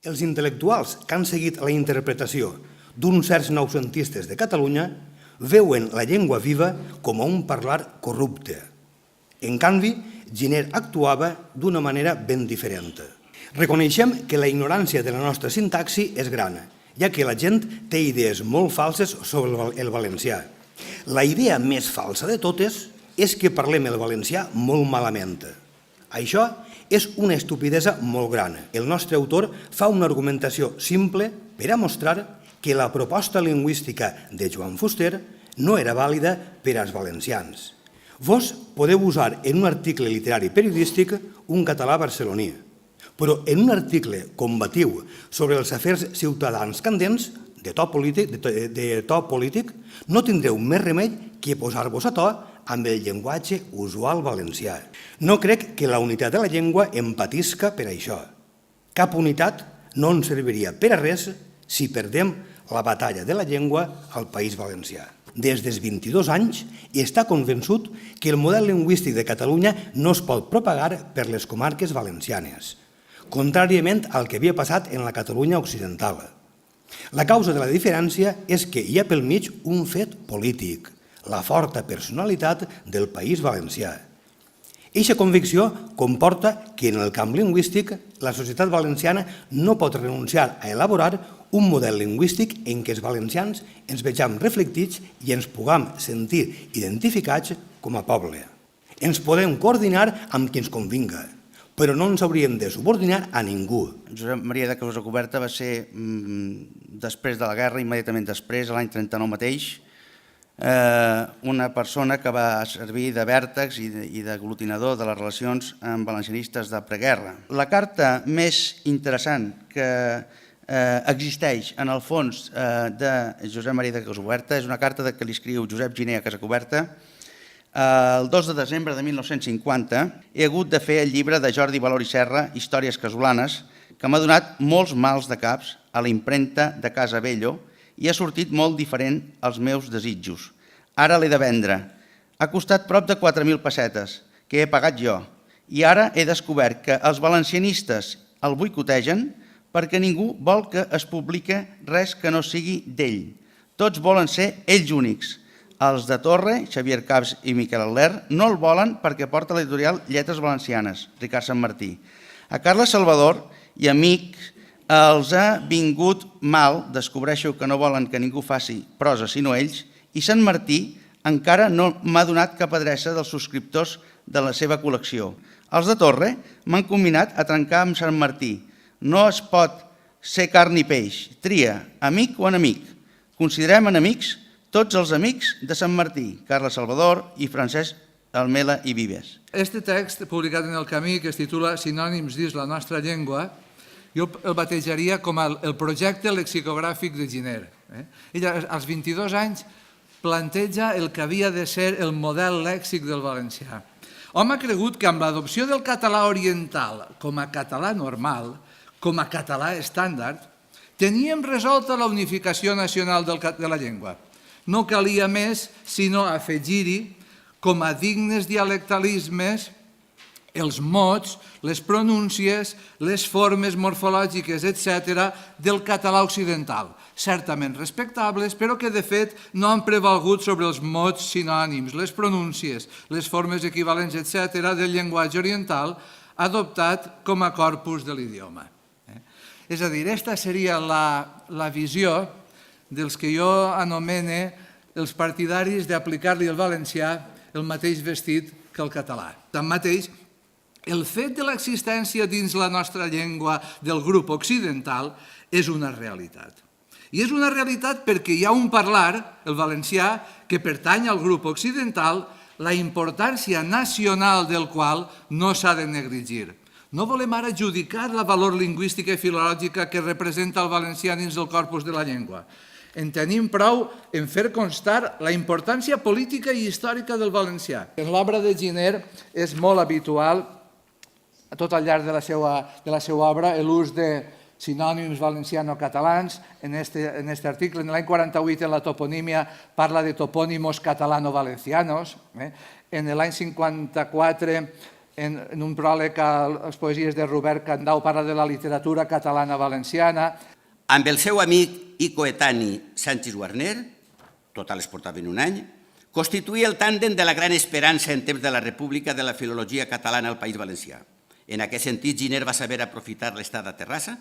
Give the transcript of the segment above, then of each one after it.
Els intel·lectuals que han seguit la interpretació d'uns certs noucentistes de Catalunya veuen la llengua viva com a un parlar corrupte. En canvi, Giner actuava d'una manera ben diferent. Reconeixem que la ignorància de la nostra sintaxi és gran, ja que la gent té idees molt falses sobre el valencià. La idea més falsa de totes és que parlem el valencià molt malament. Això és una estupidesa molt gran. El nostre autor fa una argumentació simple per a mostrar que la proposta lingüística de Joan Fuster no era vàlida per als valencians. Vos podeu usar en un article literari periodístic un català barceloní, però en un article combatiu sobre els afers ciutadans candents, de to polític, no tindreu més remei que posar-vos a to amb el llenguatge usual valencià. No crec que la unitat de la llengua empatisca per això. Cap unitat no ens serviria per a res si perdem la batalla de la llengua al País Valencià. Des dels 22 anys i està convençut que el model lingüístic de Catalunya no es pot propagar per les comarques valencianes, contràriament al que havia passat en la Catalunya occidental. La causa de la diferència és que hi ha pel mig un fet polític, la forta personalitat del País Valencià. Eixa convicció comporta que en el camp lingüístic la societat valenciana no pot renunciar a elaborar un model lingüístic en què els valencians ens vegem reflectits i ens puguem sentir identificats com a poble. Ens podem coordinar amb qui ens convinga, però no ens hauríem de subordinar a ningú. Josep Maria de Casacuberta va ser, després de la guerra, immediatament després, l'any 39 mateix, una persona que va servir de vèrtex i d'aglutinador de les relacions amb valencianistes de preguerra. La carta més interessant que existeix en el fons de Josep Maria de Casacuberta és una carta que li escriu Josep Giner a Casacuberta el 2 de desembre de 1950. He hagut de fer el llibre de Jordi Valor i Serra, Històries casolanes, que m'ha donat molts mals de caps a la impremta de Casa Bello i ha sortit molt diferent als meus desitjos. Ara l'he de vendre. Ha costat prop de 4.000 pessetes, que he pagat jo, i ara he descobert que els valencianistes el boicotegen perquè ningú vol que es publiqui res que no sigui d'ell. Tots volen ser ells únics. Els de Torre, Xavier Camps i Miquel Alner, no el volen perquè porta l'editorial Lletres Valencianes, Ricard Sant Martí. A Carles Salvador i amics els ha vingut mal, descobreixo que no volen que ningú faci prosa sinó ells, i Sant Martí encara no m'ha donat cap adreça dels subscriptors de la seva col·lecció. Els de Torre m'han combinat a trencar amb Sant Martí. No es pot ser carn ni peix, tria, amic o enemic. Considerem enemics tots els amics de Sant Martí, Carles Salvador i Francesc Almela i Vives. Este text, publicat en El Camí, que es titula Sinònims dins la nostra llengua, jo el batejaria com el projecte lexicogràfic de Giner. Ell, als 22 anys, planteja el que havia de ser el model lèxic del valencià. Hom ha cregut que amb l'adopció del català oriental com a català normal, com a català estàndard, teníem resolta la unificació nacional de la llengua. No calia més sinó afegir-hi com a dignes dialectalismes els mots, les pronúncies, les formes morfològiques, etc., del català occidental, certament respectables, però que de fet no han prevalgut sobre els mots sinònims, les pronúncies, les formes equivalents, etc., del llenguatge oriental adoptat com a corpus de l'idioma. És a dir, aquesta seria la visió dels que jo anomene els partidaris d'aplicar-li al valencià el mateix vestit que el català. Tanmateix, el fet de l'existència dins la nostra llengua del grup occidental és una realitat. I és una realitat perquè hi ha un parlar, el valencià, que pertany al grup occidental, la importància nacional del qual no s'ha de negligir. No volem ara adjudicar la valor lingüística i filològica que representa el valencià dins del corpus de la llengua. En tenim prou en fer constar la importància política i històrica del valencià. En l'obra de Giner és molt habitual, tot al llarg de la seva obra, l'ús de sinònims valenciano-catalans. En aquest article, en l'any 48, en la toponímia, parla de topónimos catalano-valencianos. En l'any 54 en un pròleg a les poesies de Robert Candau parla de la literatura catalana valenciana. Amb el seu amic i coetani Sanchis Guarner, total es portaven un any, constituïa el tàndem de la gran esperança en temps de la República de la filologia catalana al País Valencià. En aquest sentit, Giner va saber aprofitar l'estada a Terrassa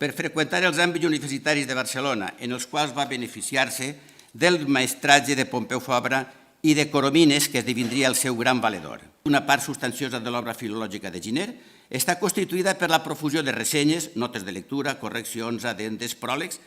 per freqüentar els àmbits universitaris de Barcelona, en els quals va beneficiar-se del mestratge de Pompeu Fabra i de Coromines, que esdevindria el seu gran valedor. Una part substanciosa de l'obra filològica de Giner està constituïda per la profusió de ressenyes, notes de lectura, correccions, addendes, pròlegs,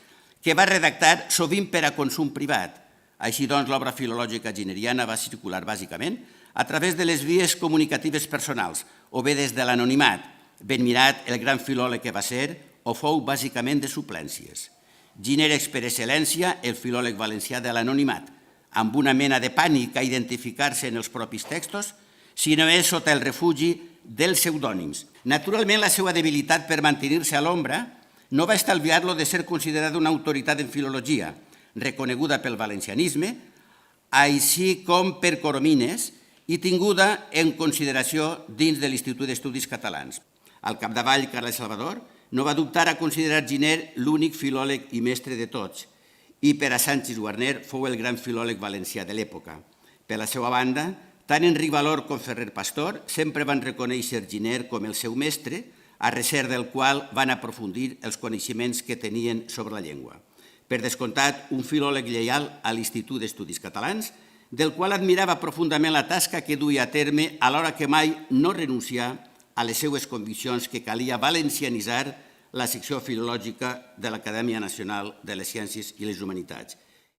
que va redactar sovint per a consum privat. Així doncs, l'obra filològica gineriana va circular bàsicament a través de les vies comunicatives personals o bé des de l'anonimat, ben mirat el gran filòleg que va ser o fou bàsicament de suplències. Giner és per excel·lència el filòleg valencià de l'anonimat, amb una mena de pànic a identificar-se en els propis textos, si no és sota el refugi dels pseudònims. Naturalment, la seva debilitat per mantenir-se a l'ombra no va estalviar-lo de ser considerat una autoritat en filologia, reconeguda pel valencianisme, així com per Coromines, i tinguda en consideració dins de l'Institut d'Estudis Catalans. Al capdavall, Carles Salvador no va dubtar a considerar Giner l'únic filòleg i mestre de tots, i per a Sanchis Guarner fou el gran filòleg valencià de l'època. Per la seva banda, tant Enric Valor com Ferrer Pastor sempre van reconèixer Giner com el seu mestre, a recer del qual van aprofundir els coneixements que tenien sobre la llengua. Per descomptat, un filòleg lleial a l'Institut d'Estudis Catalans, del qual admirava profundament la tasca que duia a terme alhora que mai no renuncià a les seues conviccions que calia valencianitzar la secció filològica de l'Acadèmia Nacional de les Ciències i les Humanitats